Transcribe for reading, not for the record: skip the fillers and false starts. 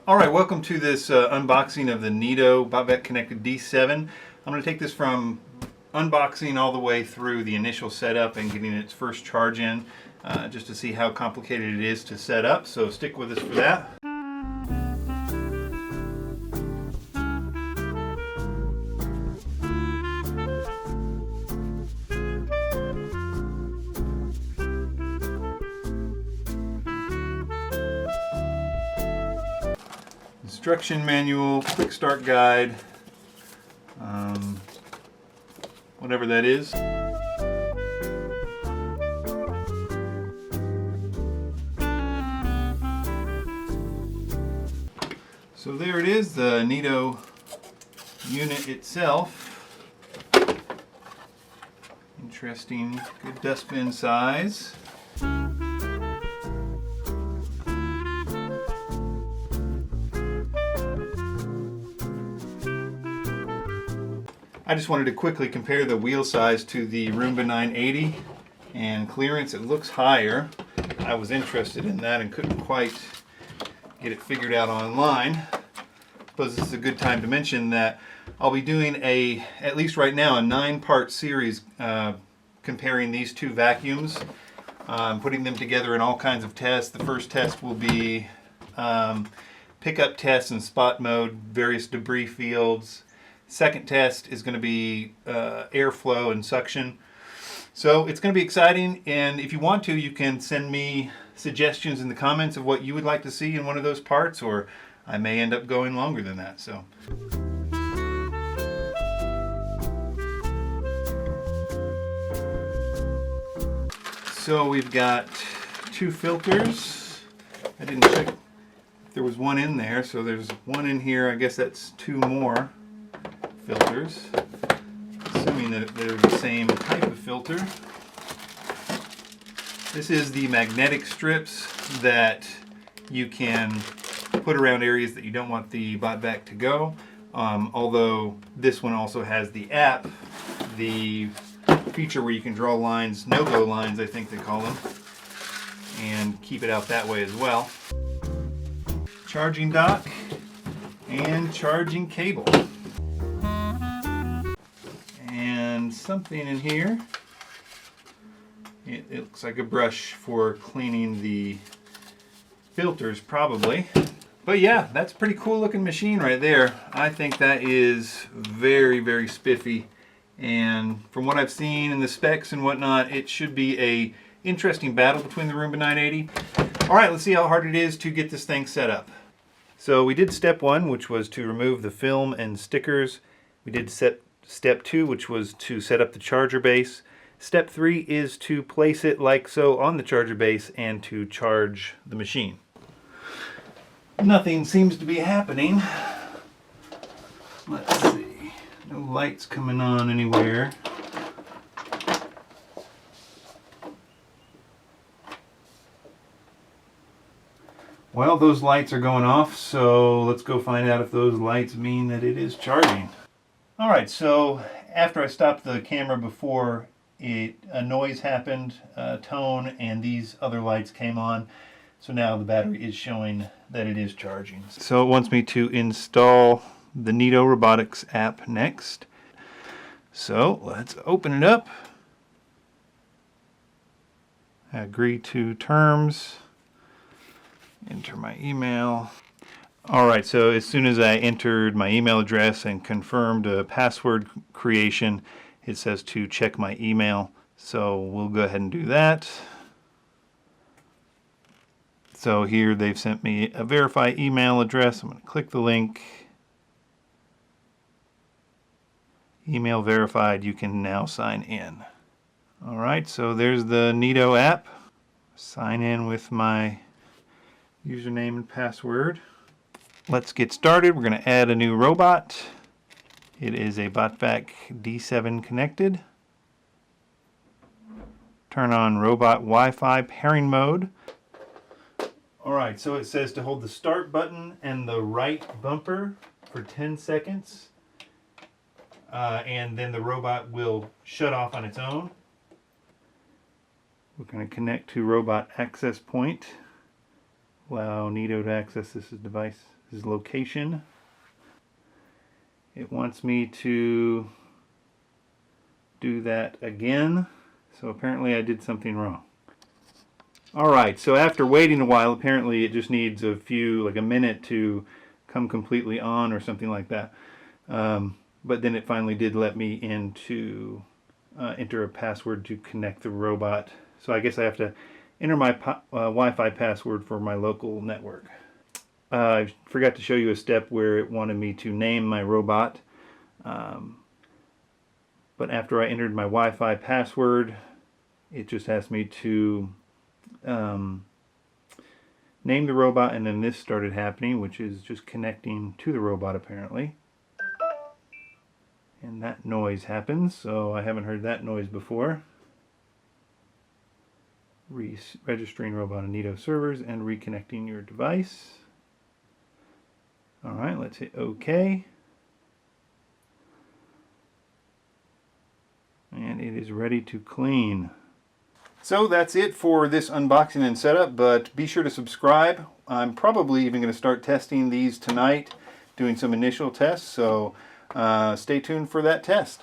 Alright, welcome to this unboxing of the Neato Botvac Connected D7. I'm going to take this from unboxing all the way through the initial setup and getting its first charge in, just to see how complicated it is to set up, so stick with us for that. Instruction manual, quick start guide, whatever that is. So there it is, the Neato unit itself. Interesting, good dustbin size. I just wanted to quickly compare the wheel size to the Roomba 980 and clearance. It looks higher. I was interested in that and couldn't quite get it figured out online. I suppose this is a good time to mention that I'll be doing at least right now, a 9-part series comparing these two vacuums, putting them together in all kinds of tests. The first test will be pickup tests in spot mode, various debris fields. Second test is going to be airflow and suction. So it's going to be exciting, and if you want to, you can send me suggestions in the comments of what you would like to see in one of those parts, or I may end up going longer than that. So we've got 2 filters. I didn't check if there was one in there, so there's one in here. I guess that's 2 more filters, assuming that they're the same type of filter. This is the magnetic strips that you can put around areas that you don't want the Botvac to go, although this one also has the app, the feature where you can draw lines, no-go lines I think they call them, and keep it out that way as well. Charging dock and charging cable. And something in here. It looks like a brush for cleaning the filters probably. But yeah, that's a pretty cool looking machine right there. I think that is very, very spiffy. And from what I've seen in the specs and whatnot, it should be a interesting battle between the Roomba 980. Alright, let's see how hard it is to get this thing set up. So we did step 1, which was to remove the film and stickers. We did step 2, which was to set up the charger base. Step 3 is to place it like so on the charger base and to charge the machine. Nothing seems to be happening. Let's see. No lights coming on anywhere. Well, those lights are going off, so let's go find out if those lights mean that it is charging. Alright, so after I stopped the camera before, a noise happened, a tone, and these other lights came on. So now the battery is showing that it is charging. So it wants me to install the Neato Robotics app next. So let's open it up. Agree to terms. Enter my email. Alright, so as soon as I entered my email address and confirmed a password creation, it says to check my email. So we'll go ahead and do that. So here they've sent me a verify email address. I'm going to click the link. Email verified. You can now sign in. Alright, so there's the Neato app. Sign in with my username and password. Let's get started. We're going to add a new robot. It is a Botvac D7 connected. Turn on robot Wi-Fi pairing mode. Alright, so it says to hold the start button and the right bumper for 10 seconds. And then the robot will shut off on its own. We're going to connect to robot access point. allow Neato to access this device's location. It wants me to do that again, so apparently I did something wrong. Alright, so after waiting a while, apparently it just needs like a minute to come completely on or something like that. But then it finally did let me in to enter a password to connect the robot. So I guess I have to enter my Wi-Fi password for my local network. I forgot to show you a step where it wanted me to name my robot. But after I entered my Wi-Fi password, it just asked me to name the robot, and then this started happening, which is just connecting to the robot apparently. And that noise happens, so I haven't heard that noise before. Registering robot on Neato servers and reconnecting your device. Alright, let's hit OK. And it is ready to clean. So that's it for this unboxing and setup, but be sure to subscribe. I'm probably even going to start testing these tonight, doing some initial tests, so stay tuned for that test.